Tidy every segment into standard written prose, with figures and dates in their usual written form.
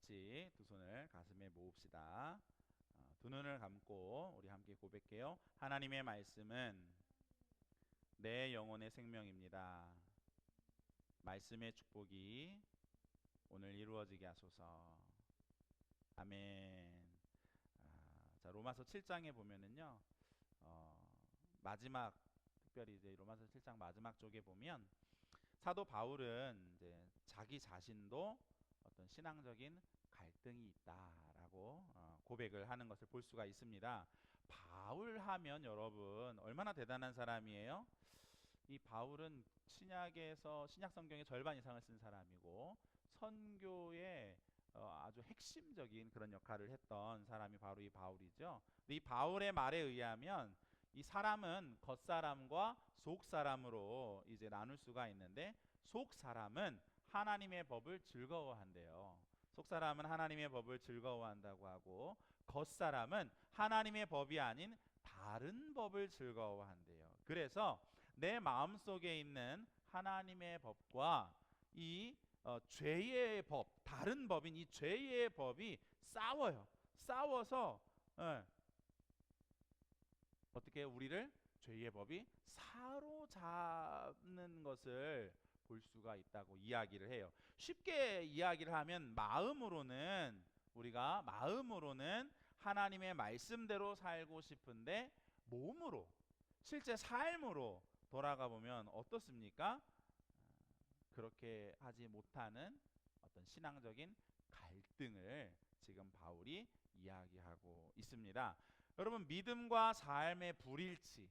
같이 두 손을 가슴에 모읍시다. 두 눈을 감고 우리 함께 고백해요. 하나님의 말씀은 내 영혼의 생명입니다. 말씀의 축복이 오늘 이루어지게 하소서. 아멘. 자, 로마서 7장에 보면은요, 마지막, 특별히 이제 로마서 7장 마지막 쪽에 보면 사도 바울은 이제 자기 자신도 어떤 신앙적인 갈등이 있다라고 고백을 하는 것을 볼 수가 있습니다. 바울 하면 여러분 얼마나 대단한 사람이에요? 이 바울은 신약에서 신약 성경의 절반 이상을 쓴 사람이고 선교의 아주 핵심적인 그런 역할을 했던 사람이 바로 이 바울이죠. 근데 이 바울의 말에 의하면 이 사람은 겉사람과 속사람으로 이제 나눌 수가 있는데 속사람은 하나님의 법을 즐거워한대요. 속사람은 하나님의 법을 즐거워한다고 하고 겉사람은 하나님의 법이 아닌 다른 법을 즐거워한대요. 그래서 내 마음속에 있는 하나님의 법과 이 죄의 법, 다른 법인 이 죄의 법이 싸워요. 싸워서 어떻게 우리를 죄의 법이 사로잡는 것을 볼 수가 있다고 이야기를 해요. 쉽게 이야기를 하면 우리가 마음으로는 하나님의 말씀대로 살고 싶은데 몸으로 실제 삶으로 돌아가 보면 어떻습니까? 그렇게 하지 못하는 어떤 신앙적인 갈등을 지금 바울이 이야기하고 있습니다. 여러분, 믿음과 삶의 불일치,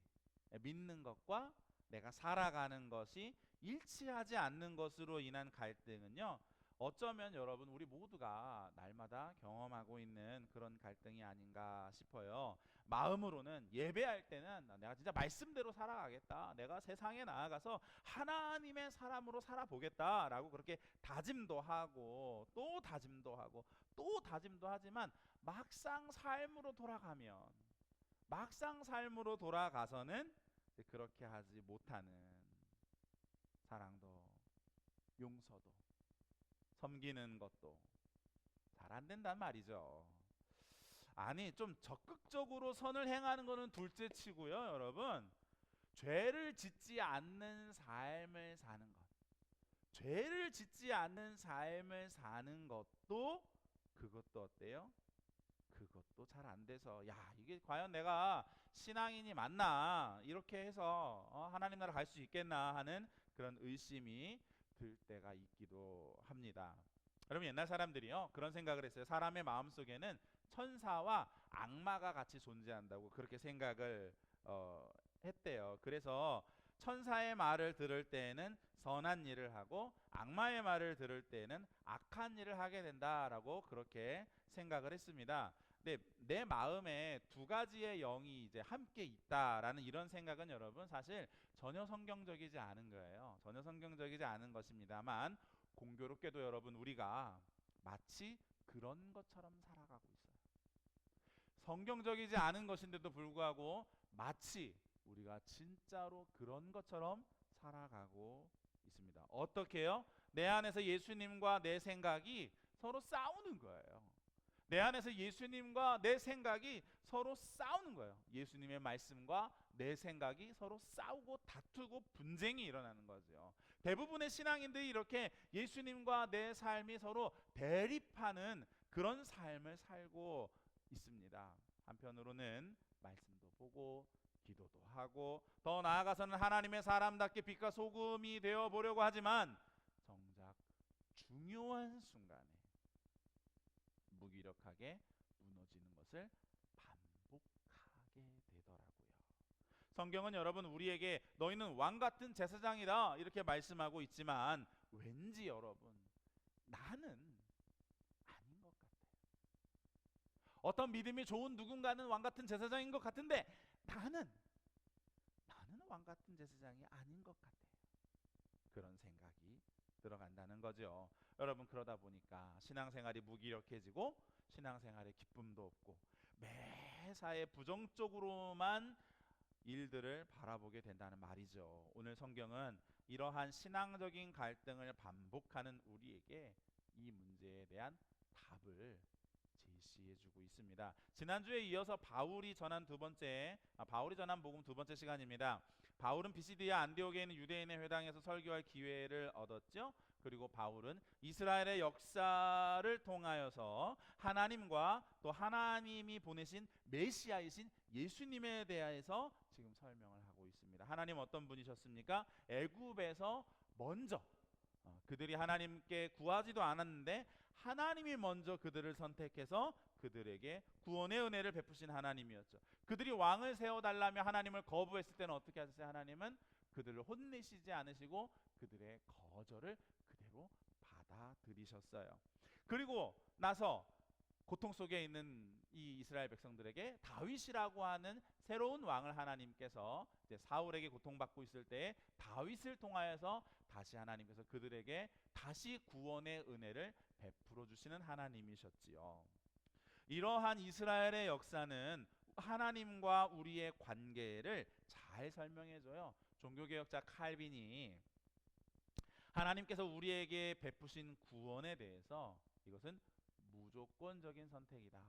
믿는 것과 내가 살아가는 것이 일치하지 않는 것으로 인한 갈등은요, 어쩌면 여러분 우리 모두가 날마다 경험하고 있는 그런 갈등이 아닌가 싶어요. 마음으로는 예배할 때는 내가 진짜 말씀대로 살아가겠다, 내가 세상에 나아가서 하나님의 사람으로 살아보겠다라고 그렇게 다짐도 하고 또 다짐도 하고 또 다짐도 하지만 막상 삶으로 돌아가서는 그렇게 하지 못하는, 사랑도 용서도 섬기는 것도 잘 안 된단 말이죠. 아니, 좀 적극적으로 선을 행하는 거는 둘째 치고요, 여러분. 죄를 짓지 않는 삶을 사는 것, 죄를 짓지 않는 삶을 사는 것도, 그것도 어때요? 그것도 잘 안 돼서, 야, 이게 과연 내가 신앙인이 맞나, 이렇게 해서 하나님 나라 갈 수 있겠나 하는 그런 의심이 들 때가 있기도 합니다. 여러분, 옛날 사람들이요 그런 생각을 했어요. 사람의 마음속에는 천사와 악마가 같이 존재한다고 그렇게 생각을 했대요. 그래서 천사의 말을 들을 때에는 선한 일을 하고 악마의 말을 들을 때에는 악한 일을 하게 된다라고 그렇게 생각을 했습니다. 근데 내 마음에 두 가지의 영이 이제 함께 있다라는 이런 생각은 여러분 사실 전혀 성경적이지 않은 거예요. 전혀 성경적이지 않은 것입니다만, 공교롭게도 여러분 우리가 마치 그런 것처럼 살아가고 있어요. 성경적이지 않은 것인데도 불구하고 마치 우리가 진짜로 그런 것처럼 살아가고 있습니다. 어떻게요? 내 안에서 예수님과 내 생각이 서로 싸우는 거예요. 내 안에서 예수님과 내 생각이 서로 싸우는 거예요. 예수님의 말씀과 내 생각이 서로 싸우고 다투고 분쟁이 일어나는 거죠. 대부분의 신앙인들이 이렇게 예수님과 내 삶이 서로 대립하는 그런 삶을 살고 있습니다. 한편으로는 말씀도 보고 기도도 하고 더 나아가서는 하나님의 사람답게 빛과 소금이 되어 보려고 하지만 정작 중요한 순간에 무기력하게 무너지는 것을 반복하게 되더라고요. 성경은 여러분 우리에게 너희는 왕 같은 제사장이다 이렇게 말씀하고 있지만 왠지 여러분 나는 아닌 것 같아요. 어떤 믿음이 좋은 누군가는 왕 같은 제사장인 것 같은데 나는 왕 같은 제사장이 아닌 것 같아요. 그런 생각이 들어간다는 거죠. 여러분, 그러다 보니까 신앙생활이 무기력해지고 신앙생활에 기쁨도 없고 매사에 부정적으로만 일들을 바라보게 된다는 말이죠. 오늘 성경은 이러한 신앙적인 갈등을 반복하는 우리에게 이 문제에 대한 답을 제시해주고 있습니다. 지난주에 이어서 바울이 전한 복음 두 번째 시간입니다. 바울은 비시디아 안디옥에 있는 유대인의 회당에서 설교할 기회를 얻었죠. 그리고 바울은 이스라엘의 역사를 통하여서 하나님과 또 하나님이 보내신 메시아이신 예수님에 대해서 지금 설명을 하고 있습니다. 하나님 어떤 분이셨습니까? 애굽에서 먼저 그들이 하나님께 구하지도 않았는데 하나님이 먼저 그들을 선택해서 그들에게 구원의 은혜를 베푸신 하나님이었죠. 그들이 왕을 세워달라며 하나님을 거부했을 때는 어떻게 하셨어요? 하나님은 그들을 혼내시지 않으시고 그들의 거절을 그대로 받아들이셨어요. 그리고 나서 고통 속에 있는 이 이스라엘 백성들에게 다윗이라고 하는 새로운 왕을 하나님께서 이제 사울에게 고통받고 있을 때 다윗을 통하여서 다시 하나님께서 그들에게 다시 구원의 은혜를 베풀어 주시는 하나님이셨지요. 이러한 이스라엘의 역사는 하나님과 우리의 관계를 잘 설명해줘요. 종교개혁자 칼빈이 하나님께서 우리에게 베푸신 구원에 대해서 이것은 무조건적인 선택이다.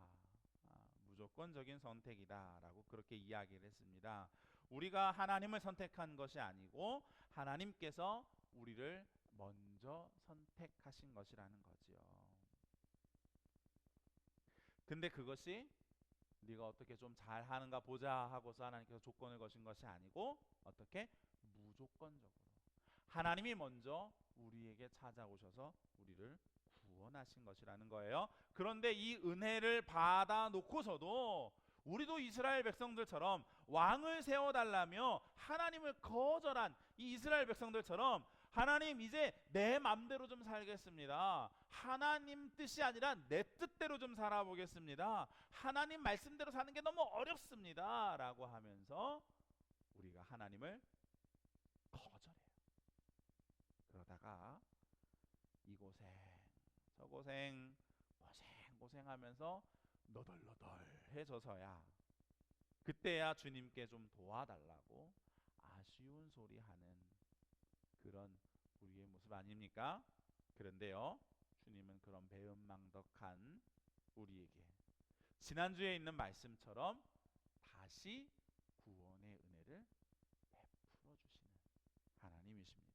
무조건적인 선택이다라고 그렇게 이야기를 했습니다. 우리가 하나님을 선택한 것이 아니고 하나님께서 우리를 먼저 선택하신 것이라는 거지요. 근데 그것이 네가 어떻게 좀 잘하는가 보자 하고서 하나님께서 조건을 거신 것이 아니고 어떻게 무조건적으로 하나님이 먼저 우리에게 찾아오셔서 우리를 구원하신 것이라는 거예요. 그런데 이 은혜를 받아 놓고서도 우리도 이스라엘 백성들처럼 왕을 세워달라며 하나님을 거절한 이 이스라엘 백성들처럼 하나님 이제 내 맘대로 좀 살겠습니다. 하나님 뜻이 아니라 내 뜻대로 좀 살아보겠습니다. 하나님 말씀대로 사는 게 너무 어렵습니다. 라고 하면서 우리가 하나님을 거절해요. 그러다가 이 고생 저 고생하면서 너덜너덜해져서야 그때야 주님께 좀 도와달라고 아쉬운 소리 하는 그런 우리의 모습 아닙니까? 그런데요, 주님은 그런 배은망덕한 우리에게 지난주에 있는 말씀처럼 다시 구원의 은혜를 베풀어 주시는 하나님이십니다.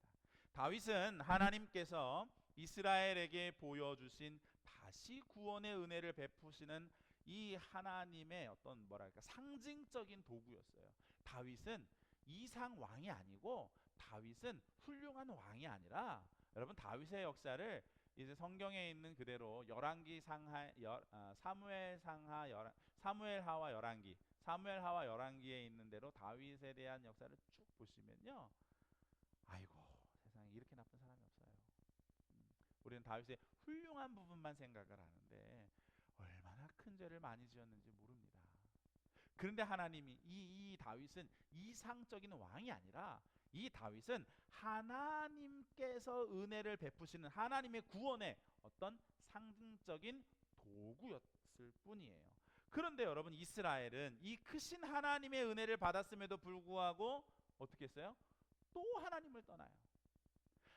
다윗은 하나님께서 이스라엘에게 보여주신 다시 구원의 은혜를 베푸시는 이 하나님의 어떤 상징적인 도구였어요. 다윗은 이상 왕이 아니고 다윗은 훌륭한 왕이 아니라 여러분 다윗의 역사를 이제 성경에 있는 그대로 사무엘하와 열왕기에 있는 대로 다윗에 대한 역사를 쭉 보시면요, 아이고 세상에 이렇게 나쁜 사람이 없어요. 우리는 다윗의 훌륭한 부분만 생각을 하는데 얼마나 큰 죄를 많이 지었는지 모릅니다. 그런데 하나님이 이 다윗은 이상적인 왕이 아니라 이 다윗은 하나님께서 은혜를 베푸시는 하나님의 구원의 어떤 상징적인 도구였을 뿐이에요. 그런데 여러분 이스라엘은 이 크신 하나님의 은혜를 받았음에도 불구하고 어떻게 했어요? 또 하나님을 떠나요.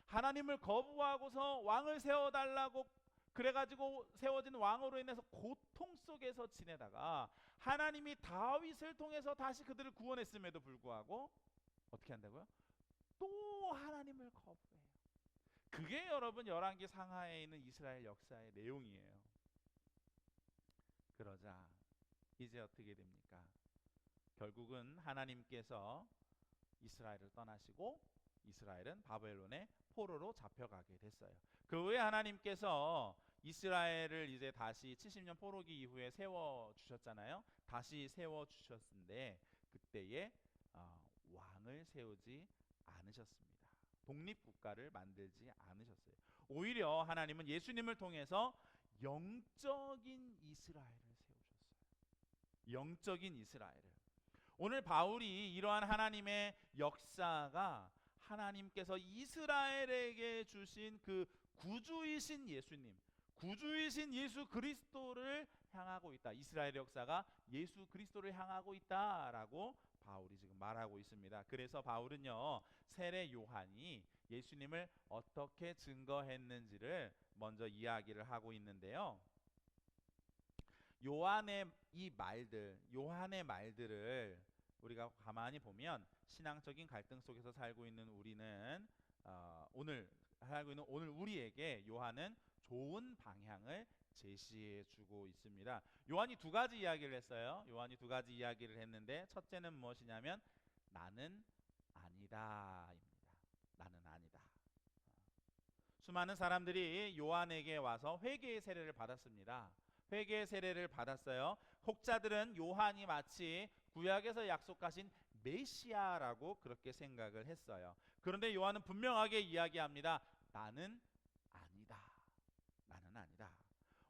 하나님을 거부하고서 왕을 세워달라고 그래가지고 세워진 왕으로 인해서 고통 속에서 지내다가 하나님이 다윗을 통해서 다시 그들을 구원했음에도 불구하고 어떻게 한다고요? 또 하나님을 거부해요. 그게 여러분 열왕기 상하에 있는 이스라엘 역사의 내용이에요. 그러자 이제 어떻게 됩니까? 결국은 하나님께서 이스라엘을 떠나시고 이스라엘은 바벨론의 포로로 잡혀가게 됐어요. 그 후에 하나님께서 이스라엘을 이제 다시 70년 포로기 이후에 세워주셨잖아요. 다시 세워주셨는데 그때에 왕을 세우지 않으셨습니다. 독립국가를 만들지 않으셨어요. 오히려 하나님은 예수님을 통해서 영적인 이스라엘을 세우셨어요. 영적인 이스라엘을. 오늘 바울이 이러한 하나님의 역사가 하나님께서 이스라엘에게 주신 그 구주이신 예수 그리스도를 향하고 있다. 이스라엘의 역사가 예수 그리스도를 향하고 있다라고 바울이 지금 말하고 있습니다. 그래서 바울은요, 세례 요한이 예수님을 어떻게 증거했는지를 먼저 이야기를 하고 있는데요. 요한의 이 말들, 요한의 말들을 우리가 가만히 보면 신앙적인 갈등 속에서 살고 있는 우리는 오늘 살고 있는 오늘 우리에게 요한은 좋은 방향을 제시해 주고 있습니다. 요한이 두 가지 이야기를 했어요. 요한이 두 가지 이야기를 했는데 첫째는 무엇이냐면 나는 아니다입니다. 나는 아니다. 수많은 사람들이 요한에게 와서 회개의 세례를 받았습니다. 회개의 세례를 받았어요. 혹자들은 요한이 마치 구약에서 약속하신 메시아라고 그렇게 생각을 했어요. 그런데 요한은 분명하게 이야기합니다. 나는 아니다. 나는 아니다.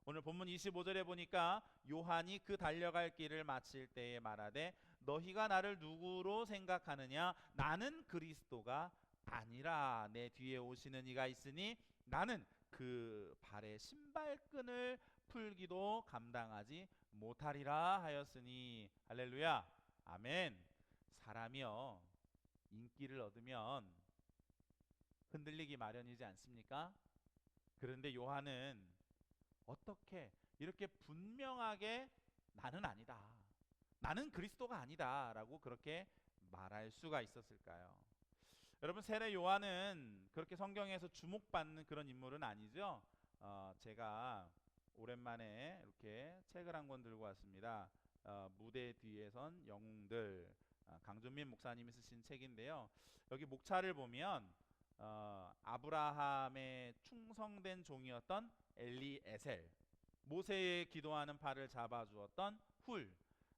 오늘 본문 25절에 보니까 요한이 그 달려갈 길을 마칠 때에 말하되 너희가 나를 누구로 생각하느냐? 나는 그리스도가 아니라 내 뒤에 오시는 이가 있으니 나는 그 발의 신발끈을 풀기도 감당하지 못하리라 하였으니. 할렐루야. 아멘. 사람이요 인기를 얻으면 흔들리기 마련이지 않습니까? 그런데 요한은 어떻게 이렇게 분명하게 나는 아니다, 나는 그리스도가 아니다 라고 그렇게 말할 수가 있었을까요? 여러분, 세례 요한은 그렇게 성경에서 주목받는 그런 인물은 아니죠. 제가 오랜만에 이렇게 책을 한 권 들고 왔습니다. 무대 뒤에 선 영웅들, 강준민 목사님이 쓰신 책인데요. 여기 목차를 보면 아브라함의 충성된 종이었던 엘리에셀, 모세의 기도하는 팔을 잡아주었던 훌,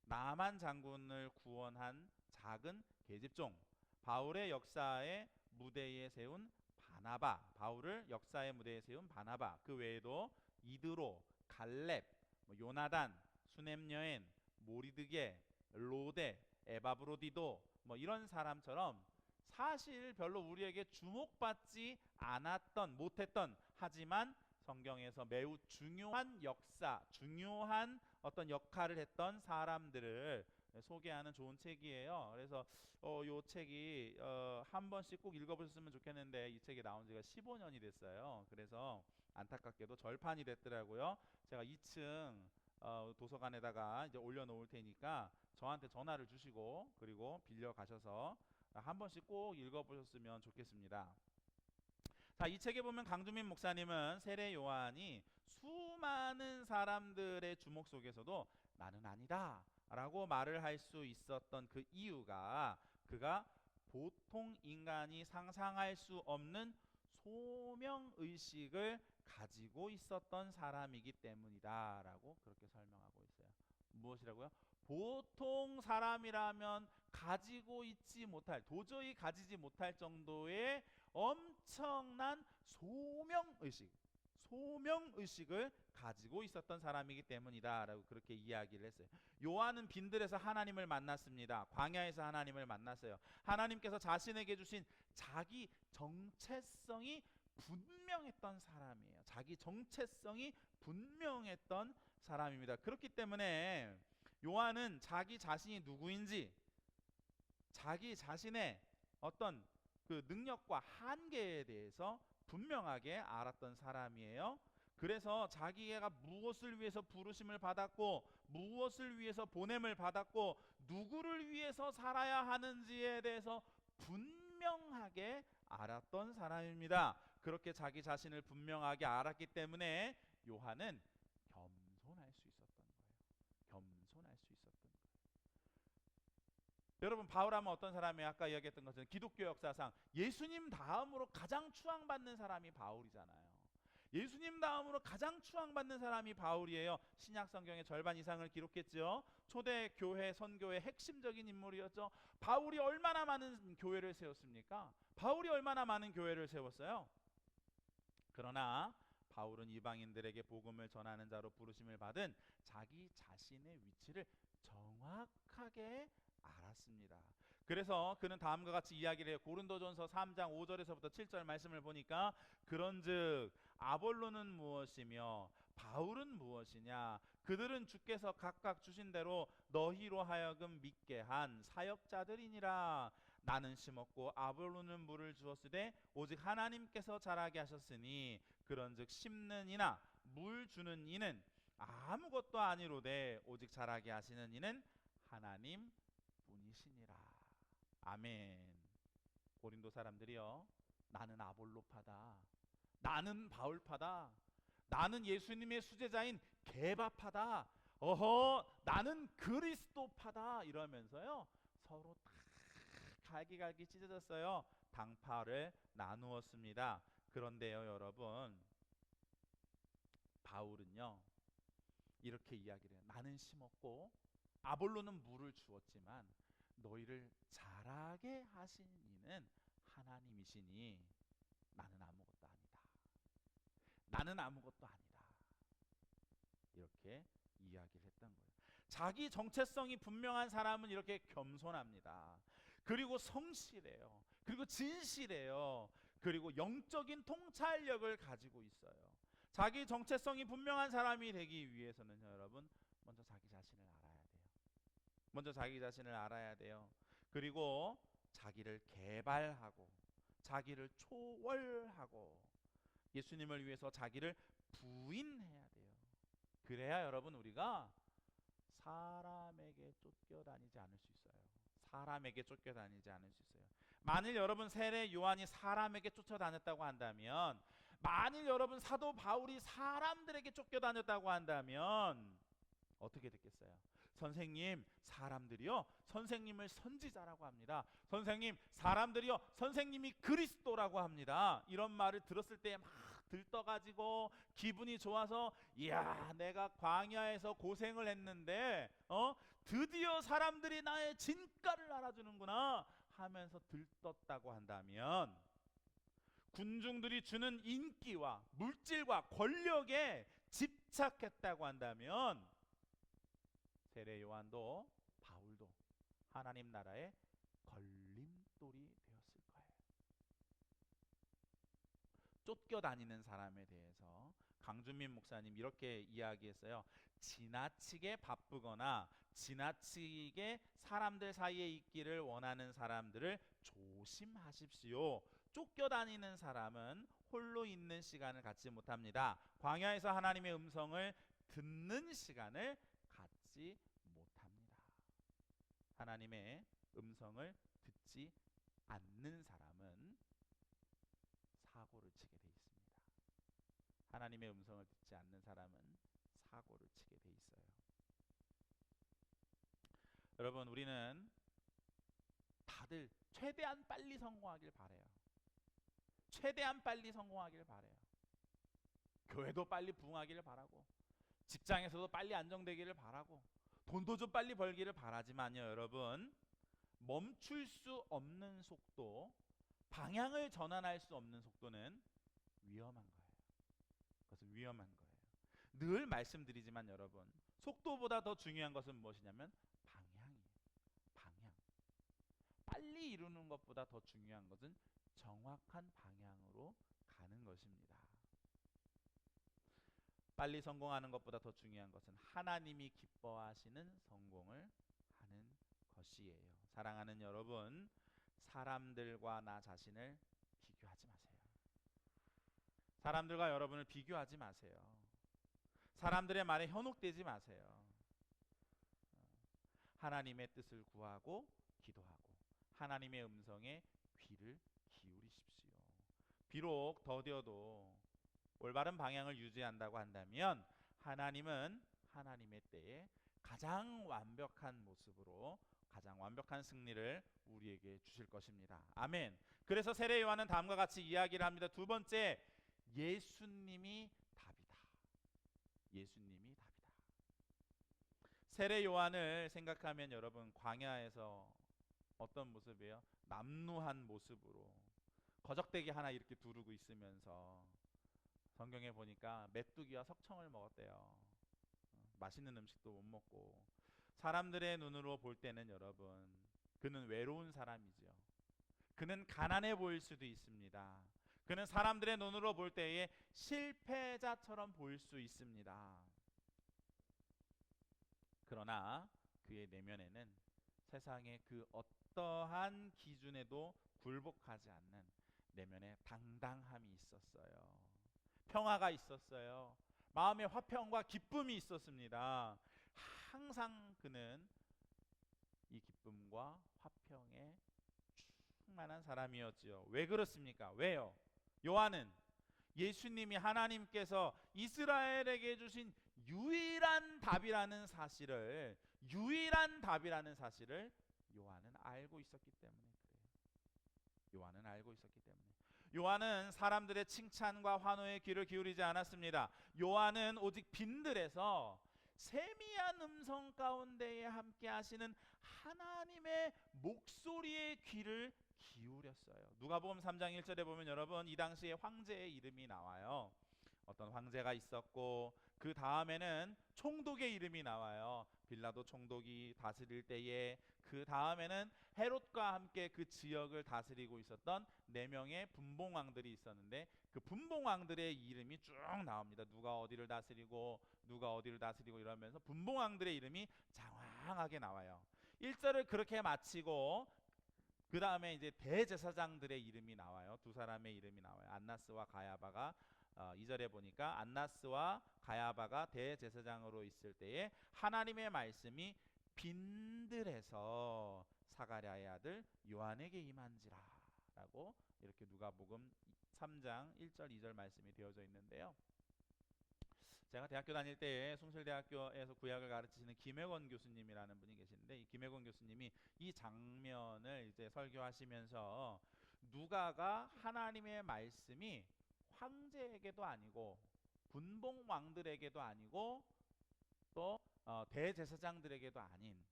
나만 장군을 구원한 작은 계집종, 바울의 역사의 무대에 세운 바나바, 바울을 역사의 무대에 세운 바나바, 그 외에도 이드로, 갈렙, 요나단, 수넴여엔, 모리드게, 로데, 에바브로디도 이런 사람처럼 사실 별로 우리에게 주목받지 않았던, 못했던, 하지만 성경에서 매우 중요한 역사, 중요한 어떤 역할을 했던 사람들을 소개하는 좋은 책이에요. 그래서 이 책이 한 번씩 꼭 읽어보셨으면 좋겠는데 이 책이 나온 지가 15년이 됐어요. 그래서 안타깝게도 절판이 됐더라고요. 제가 2층 도서관에다가 이제 올려놓을 테니까 저한테 전화를 주시고 그리고 빌려 가셔서 한 번씩 꼭 읽어보셨으면 좋겠습니다. 자, 이 책에 보면 강주민 목사님은 세례 요한이 수많은 사람들의 주목 속에서도 나는 아니다 라고 말을 할 수 있었던 그 이유가 그가 보통 인간이 상상할 수 없는 소명의식을 가지고 있었던 사람이기 때문이다 라고 그렇게 설명하고 있어요. 무엇이라고요? 보통 사람이라면 가지고 있지 못할, 도저히 가지지 못할 정도의 엄청난 소명의식을 가지고 있었던 사람이기 때문이다 라고 그렇게 이야기를 했어요. 요한은 빈들에서 하나님을 만났습니다. 광야에서 하나님을 만났어요. 하나님께서 자신에게 주신 자기 정체성이 분명했던 사람이에요. 자기 정체성이 분명했던 사람입니다. 그렇기 때문에 요한은 자기 자신이 누구인지, 자기 자신의 어떤 그 능력과 한계에 대해서 분명하게 알았던 사람이에요. 그래서 자기가 무엇을 위해서 부르심을 받았고 무엇을 위해서 보냄을 받았고 누구를 위해서 살아야 하는지에 대해서 분명하게 알았던 사람입니다. 그렇게 자기 자신을 분명하게 알았기 때문에 요한은 겸손할 수 있었던 거예요. 겸손할 수 있었던 거예요. 여러분, 바울하면 어떤 사람이 아까 이야기했던 것처럼 기독교 역사상 예수님 다음으로 가장 추앙받는 사람이 바울이잖아요. 예수님 다음으로 가장 추앙받는 사람이 바울이에요. 신약 성경의 절반 이상을 기록했죠. 초대 교회 선교의 핵심적인 인물이었죠. 바울이 얼마나 많은 교회를 세웠습니까? 바울이 얼마나 많은 교회를 세웠어요? 그러나 바울은 이방인들에게 복음을 전하는 자로 부르심을 받은 자기 자신의 위치를 정확하게 알았습니다. 그래서 그는 다음과 같이 이야기를 해요. 고린도전서 3장 5절에서부터 7절 말씀을 보니까 그런즉 아볼로는 무엇이며 바울은 무엇이냐? 그들은 주께서 각각 주신 대로 너희로 하여금 믿게 한 사역자들이니라. 나는 심었고 아볼로는 물을 주었으되 오직 하나님께서 자라게 하셨으니 그런즉 심는 이나 물 주는 이는 아무것도 아니로되 오직 자라게 하시는 이는 하나님 뿐이시니라. 아멘. 고린도 사람들이요, 나는 아볼로파다, 나는 바울파다, 나는 예수님의 수제자인 게바파다, 어허 나는 그리스도파다 이러면서요 서로 다 갈기갈기 찢어졌어요. 당파를 나누었습니다. 그런데요 여러분, 바울은요 이렇게 이야기를 해요. 나는 심었고 아볼로는 물을 주었지만 너희를 자라게 하신 이는 하나님이시니 나는 아무것도 아니다, 나는 아무것도 아니다, 이렇게 이야기를 했던 거예요. 자기 정체성이 분명한 사람은 이렇게 겸손합니다. 그리고 성실해요. 그리고 진실해요. 그리고 영적인 통찰력을 가지고 있어요. 자기 정체성이 분명한 사람이 되기 위해서는요 여러분, 먼저 자기 자신을 알아야 돼요. 먼저 자기 자신을 알아야 돼요. 그리고 자기를 개발하고 자기를 초월하고 예수님을 위해서 자기를 부인해야 돼요. 그래야 여러분 우리가 사람에게 쫓겨다니지 않을 수 있어요. 사람에게 쫓겨다니지 않을 수 있어요. 만일 여러분 세례 요한이 사람에게 쫓아다녔다고 한다면, 만일 여러분 사도 바울이 사람들에게 쫓겨다녔다고 한다면 어떻게 됐겠어요? 선생님, 사람들이요 선생님을 선지자라고 합니다. 선생님, 사람들이요 선생님이 그리스도라고 합니다. 이런 말을 들었을 때 막 들떠가지고 기분이 좋아서, 이야 내가 광야에서 고생을 했는데 드디어 사람들이 나의 진가를 알아주는구나 하면서 들떴다고 한다면, 군중들이 주는 인기와 물질과 권력에 집착했다고 한다면, 세례 요한도 바울도 하나님 나라의 걸림돌이 되었을 거예요. 쫓겨다니는 사람에 대해서 강준민 목사님 이렇게 이야기했어요. 지나치게 바쁘거나 지나치게 사람들 사이에 있기를 원하는 사람들을 조심하십시오. 쫓겨다니는 사람은 홀로 있는 시간을 갖지 못합니다. 광야에서 하나님의 음성을 듣는 시간을 갖지 못합니다. 하나님의 음성을 듣지 않는 사람은 사고를 치게 돼 있습니다. 하나님의 음성을 듣지 않는 사람은 사고를 치게 돼 있어요. 여러분, 우리는 다들 최대한 빨리 성공하길 바래요. 최대한 빨리 성공하길 바래요. 교회도 빨리 부흥하기를 바라고, 직장에서도 빨리 안정되기를 바라고, 돈도 좀 빨리 벌기를 바라지만요 여러분, 멈출 수 없는 속도, 방향을 전환할 수 없는 속도는 위험한 거예요. 그것은 위험한 거예요. 늘 말씀드리지만 여러분, 속도보다 더 중요한 것은 무엇이냐면 방향이에요. 방향. 빨리 이루는 것보다 더 중요한 것은 정확한 방향으로 가는 것입니다. 빨리 성공하는 것보다 더 중요한 것은 하나님이 기뻐하시는 성공을 하는 것이에요. 사랑하는 여러분, 사람들과 나 자신을 비교하지 마세요. 사람들과 여러분을 비교하지 마세요. 사람들의 말에 현혹되지 마세요. 하나님의 뜻을 구하고 기도하고 하나님의 음성에 귀를 기울이십시오. 비록 더뎌도 올바른 방향을 유지한다고 한다면 하나님은 하나님의 때에 가장 완벽한 모습으로 가장 완벽한 승리를 우리에게 주실 것입니다. 아멘. 그래서 세례 요한은 다음과 같이 이야기를 합니다. 두 번째, 예수님이 답이다. 예수님이 답이다. 세례 요한을 생각하면 여러분, 광야에서 어떤 모습이에요? 남루한 모습으로 거적대기 하나 이렇게 두르고 있으면서, 성경에 보니까 메뚜기와 석청을 먹었대요. 맛있는 음식도 못 먹고, 사람들의 눈으로 볼 때는 여러분, 그는 외로운 사람이죠. 그는 가난해 보일 수도 있습니다. 그는 사람들의 눈으로 볼 때에 실패자처럼 보일 수 있습니다. 그러나 그의 내면에는 세상의 그 어떠한 기준에도 굴복하지 않는 내면의 당당함이 있었어요. 평화가 있었어요. 마음에 화평과 기쁨이 있었습니다. 항상 그는 이 기쁨과 화평에 충만한 사람이었지요. 왜 그렇습니까? 왜요? 요한은 예수님이 하나님께서 이스라엘에게 주신 유일한 답이라는 사실을 요한은 알고 있었기 때문에 그래요. 요한은 알고 있었기 때문에. 요한은 사람들의 칭찬과 환호의 귀를 기울이지 않았습니다. 요한은 오직 빈들에서 세미한 음성 가운데에 함께 하시는 하나님의 목소리의 귀를 기울였어요. 누가복음 3장 1절에 보면 여러분 이 당시에 황제의 이름이 나와요. 어떤 황제가 있었고 그 다음에는 총독의 이름이 나와요. 빌라도 총독이 다스릴 때에 그 다음에는 헤롯과 함께 그 지역을 다스리고 있었던 4명의 분봉왕들이 있었는데 그 분봉왕들의 이름이 쭉 나옵니다. 누가 어디를 다스리고 이러면서 분봉왕들의 이름이 장황하게 나와요. 1절을 그렇게 마치고 그 다음에 이제 대제사장들의 이름이 나와요. 2사람의 이름이 나와요. 안나스와 가야바가 2절에 보니까 안나스와 가야바가 대제사장으로 있을 때에 하나님의 말씀이 빈들에서 사가랴의 아들 요한에게 임한지라 라고 이렇게 누가복음 3장 1절 2절 말씀이 되어져 있는데요. 제가 대학교 다닐 때에 숭실대학교에서 구약을 가르치시는 김혜권 교수님이라는 분이 계시는데 이 김혜권 교수님이 이 장면을 이제 설교하시면서 누가가 하나님의 말씀이 황제에게도 아니고 분봉 왕들에게도 아니고 또 대제사장들에게도 아닌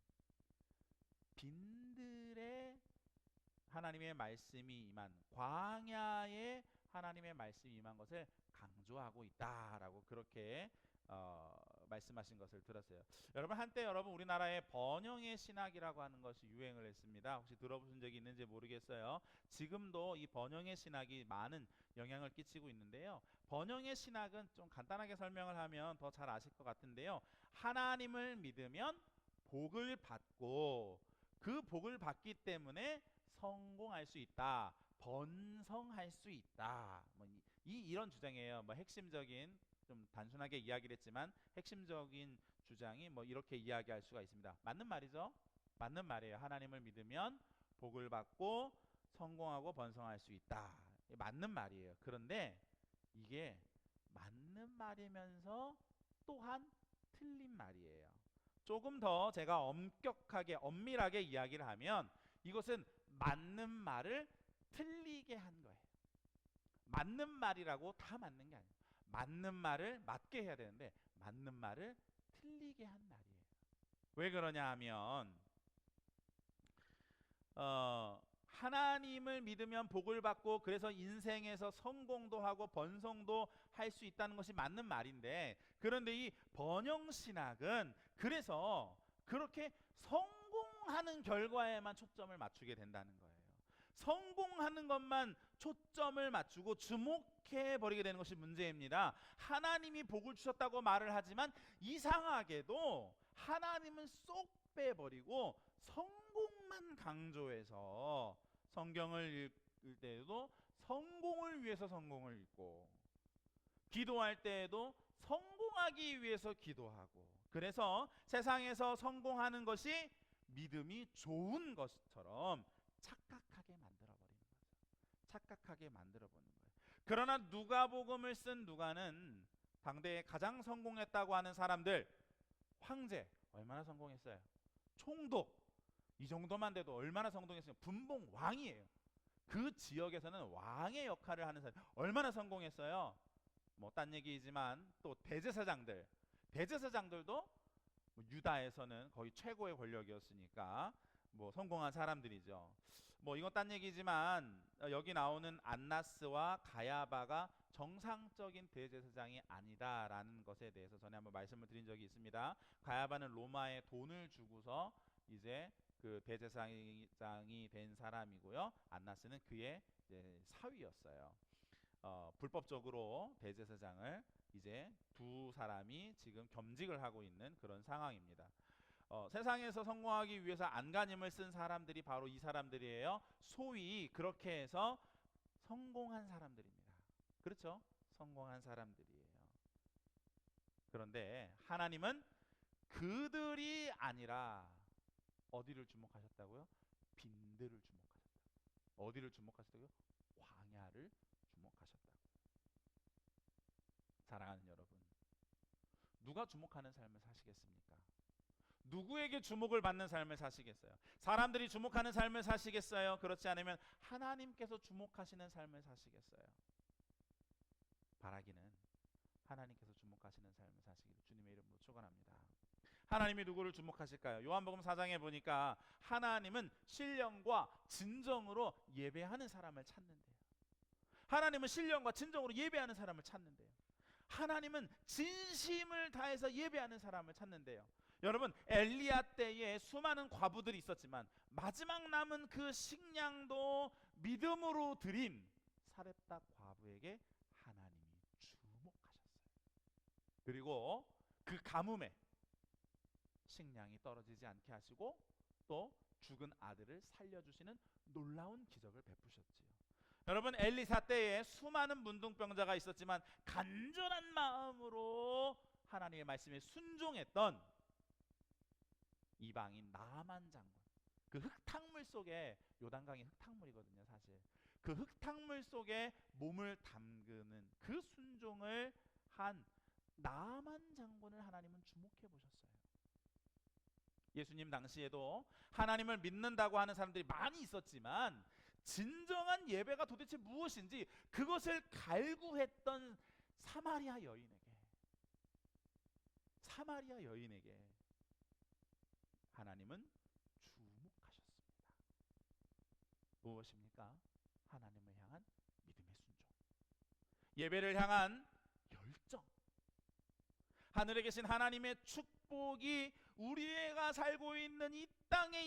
빈들의 하나님의 말씀이 임한 광야에 하나님의 말씀이 임한 것을 강조하고 있다라고 그렇게 말씀하신 것을 들었어요. 여러분 한때 우리나라에 번영의 신학이라고 하는 것이 유행을 했습니다. 혹시 들어보신 적이 있는지 모르겠어요. 지금도 이 번영의 신학이 많은 영향을 끼치고 있는데요. 번영의 신학은 좀 간단하게 설명을 하면 더 잘 아실 것 같은데요. 하나님을 믿으면 복을 받고 그 복을 받기 때문에 성공할 수 있다. 번성할 수 있다. 이런 주장이에요. 핵심적인 좀 단순하게 이야기를 했지만 핵심적인 주장이 이렇게 이야기할 수가 있습니다. 맞는 말이죠? 맞는 말이에요. 하나님을 믿으면 복을 받고 성공하고 번성할 수 있다. 맞는 말이에요. 그런데 이게 맞는 말이면서 또한 틀린 말이에요. 조금 더 제가 엄격하게 엄밀하게 이야기를 하면 이것은 맞는 말을 틀리게 한 거예요. 맞는 말이라고 다 맞는 게 아니에요. 맞는 말을 맞게 해야 되는데 맞는 말을 틀리게 한 말이에요. 왜 그러냐 하면 하나님을 믿으면 복을 받고 그래서 인생에서 성공도 하고 번성도 할 수 있다는 것이 맞는 말인데 그런데 이 번영신학은 그래서 그렇게 성공하는 결과에만 초점을 맞추게 된다는 거예요. 성공하는 것만 초점을 맞추고 주목해 버리게 되는 것이 문제입니다. 하나님이 복을 주셨다고 말을 하지만 이상하게도 하나님은 쏙 빼버리고 성공만 강조해서 성경을 읽을 때에도 성공을 위해서 성공을 읽고 기도할 때에도 성공하기 위해서 기도하고 그래서 세상에서 성공하는 것이 믿음이 좋은 것처럼 착각하게 만들어버리는 거죠. 착각하게 만들어버리는 거예요. 그러나 누가복음을 쓴 누가는 당대에 가장 성공했다고 하는 사람들 황제 얼마나 성공했어요? 총독 이 정도만 돼도 얼마나 성공했어요? 분봉 왕이에요. 그 지역에서는 왕의 역할을 하는 사람 얼마나 성공했어요? 딴 얘기이지만 또 대제사장들도 유다에서는 거의 최고의 권력이었으니까 성공한 사람들이죠. 이건 딴 얘기지만 여기 나오는 안나스와 가야바가 정상적인 대제사장이 아니다라는 것에 대해서 전에 한번 말씀을 드린 적이 있습니다. 가야바는 로마에 돈을 주고서 이제 그 대제사장이 된 사람이고요. 안나스는 그의 이제 사위였어요. 불법적으로 대제사장을 이제 두 사람이 지금 겸직을 하고 있는 그런 상황입니다. 세상에서 성공하기 위해서 안간힘을 쓴 사람들이 바로 이 사람들이에요. 소위 그렇게 해서 성공한 사람들입니다. 그렇죠? 성공한 사람들이에요. 그런데 하나님은 그들이 아니라 어디를 주목하셨다고요? 빈들을 주목하셨다고. 어디를 주목하셨다고요? 광야를 주목하셨다고. 사랑하는 여러분, 누가 주목하는 삶을 사시겠습니까? 누구에게 주목을 받는 삶을 사시겠어요? 사람들이 주목하는 삶을 사시겠어요? 그렇지 않으면 하나님께서 주목하시는 삶을 사시겠어요? 바라기는 하나님께서 주목하시는 삶을 사시기를 주님의 이름으로 축원합니다. 하나님이 누구를 주목하실까요? 요한복음 4장에 보니까 하나님은 신령과 진정으로 예배하는 사람을 찾는데요. 하나님은 신령과 진정으로 예배하는 사람을 찾는데요. 하나님은 진심을 다해서 예배하는 사람을 찾는데요. 여러분, 엘리야 때에 수많은 과부들이 있었지만 마지막 남은 그 식량도 믿음으로 드린 사렙다 과부에게 하나님이 주목하셨어요. 그리고 그 가뭄에 식량이 떨어지지 않게 하시고 또 죽은 아들을 살려주시는 놀라운 기적을 베푸셨지요. 여러분, 엘리사 때에 수많은 문둥병자가 있었지만 간절한 마음으로 하나님의 말씀에 순종했던 이방인 나만 장군, 그 흙탕물 속에, 요단강이 흙탕물이거든요 사실. 그 흙탕물 속에 몸을 담그는 그 순종을 한 나만 장군을 하나님은 주목해 보셨어요. 예수님 당시에도 하나님을 믿는다고 하는 사람들이 많이 있었지만 진정한 예배가 도대체 무엇인지 그것을 갈구했던 사마리아 여인에게 하나님은 주목하셨습니다. 무엇입니까? 하나님을 향한 믿음의 순종, 예배를 향한 열정, 하늘에 계신 하나님의 축복이 우리가 살고 있는 이 땅에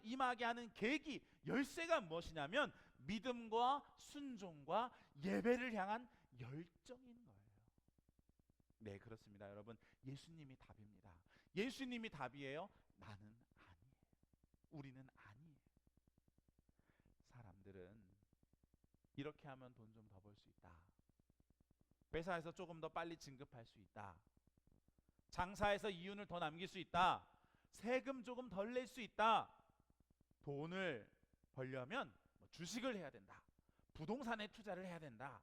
임하게 하는 계기, 열쇠가 무엇이냐면 믿음과 순종과 예배를 향한 열정인 거예요. 네, 그렇습니다. 여러분, 예수님이 답입니다. 예수님이 답이에요. 나는 아니에요. 우리는 아니에요. 사람들은 이렇게 하면 돈 좀 더 벌 수 있다. 회사에서 조금 더 빨리 진급할 수 있다. 장사해서 이윤을 더 남길 수 있다. 세금 조금 덜 낼 수 있다. 돈을 벌려면 주식을 해야 된다. 부동산에 투자를 해야 된다.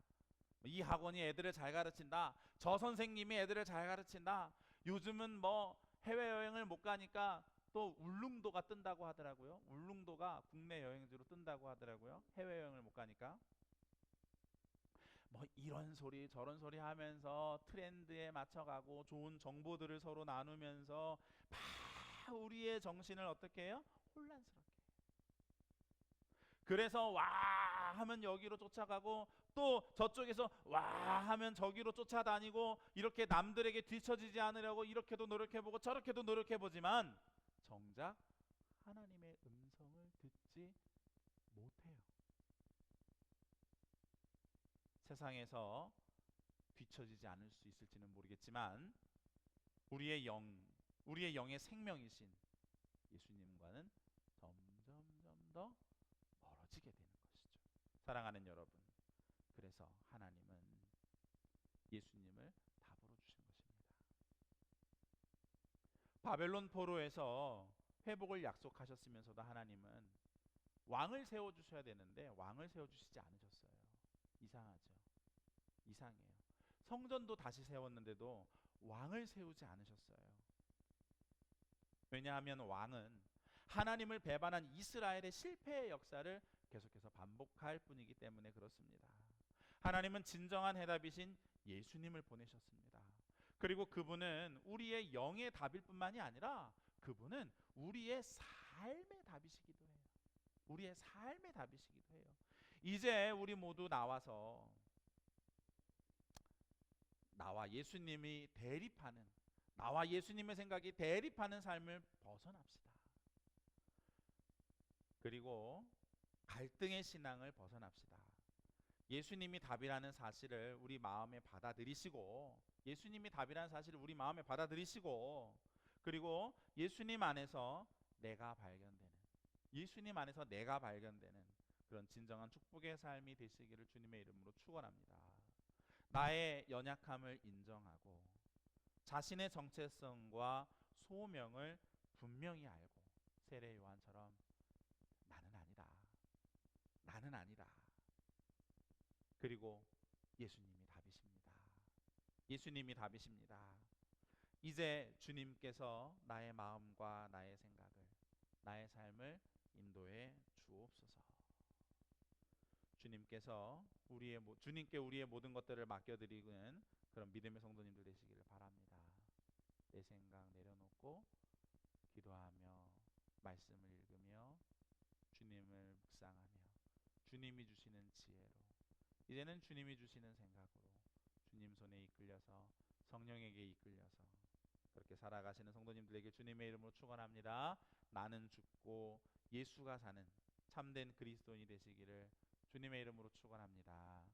이 학원이 애들을 잘 가르친다. 저 선생님이 애들을 잘 가르친다. 요즘은 뭐 해외여행을 못 가니까 또 울릉도가 뜬다고 하더라고요. 울릉도가 국내 여행지로 뜬다고 하더라고요. 해외여행을 못 가니까. 뭐 이런 소리 저런 소리 하면서 트렌드에 맞춰가고 좋은 정보들을 서로 나누면서 막 우리의 정신을 어떻게 해요? 혼란스럽게. 그래서 와 하면 여기로 쫓아가고 또 저쪽에서 와 하면 저기로 쫓아다니고 이렇게 남들에게 뒤처지지 않으려고 이렇게도 노력해보고 저렇게도 노력해보지만 정작 하나님의 음성을 듣지 못해요. 세상에서 뒤처지지 않을 수 있을지는 모르겠지만 우리의 영의 생명이신 예수님과는 점점 더 멀어지게 되는 것이죠. 사랑하는 여러분, 그래서 하나님은 예수님을 답으로 주신 것입니다. 바벨론 포로에서 회복을 약속하셨으면서도 하나님은 왕을 세워주셔야 되는데 왕을 세워주시지 않으셨어요. 이상하죠. 이상해요. 성전도 다시 세웠는데도 왕을 세우지 않으셨어요. 왜냐하면 왕은 하나님을 배반한 이스라엘의 실패의 역사를 계속해서 반복할 뿐이기 때문에 그렇습니다. 하나님은 진정한 해답이신 예수님을 보내셨습니다. 그리고 그분은 우리의 영의 답일 뿐만이 아니라 그분은 우리의 삶의 답이시기도 해요. 우리의 삶의 답이시기도 해요. 이제 우리 모두 나와서 나와 예수님이 대립하는, 나와 예수님의 생각이 대립하는 삶을 벗어납시다. 그리고 갈등의 신앙을 벗어납시다. 예수님이 답이라는 사실을 우리 마음에 받아들이시고, 예수님이 답이라는 사실을 우리 마음에 받아들이시고, 그리고 예수님 안에서 내가 발견되는, 예수님 안에서 내가 발견되는 그런 진정한 축복의 삶이 되시기를 주님의 이름으로 축원합니다. 나의 연약함을 인정하고 자신의 정체성과 소명을 분명히 알고 세례 요한처럼 나는 아니다. 나는 아니다. 그리고 예수님이 답이십니다. 예수님이 답이십니다. 이제 주님께서 나의 마음과 나의 생각을, 나의 삶을 인도해 주옵소서. 주님께 우리의 모든 것들을 맡겨드리는 그런 믿음의 성도님들 되시기를 바랍니다. 내 생각 내려놓고 기도하며 말씀을 읽으며 주님을 묵상하며 주님이 주시는 지혜로, 이제는 주님이 주시는 생각으로 주님 손에 이끌려서 성령에게 이끌려서 그렇게 살아가시는 성도님들에게 주님의 이름으로 축원합니다. 나는 죽고 예수가 사는 참된 그리스도인이 되시기를 주님의 이름으로 축원합니다.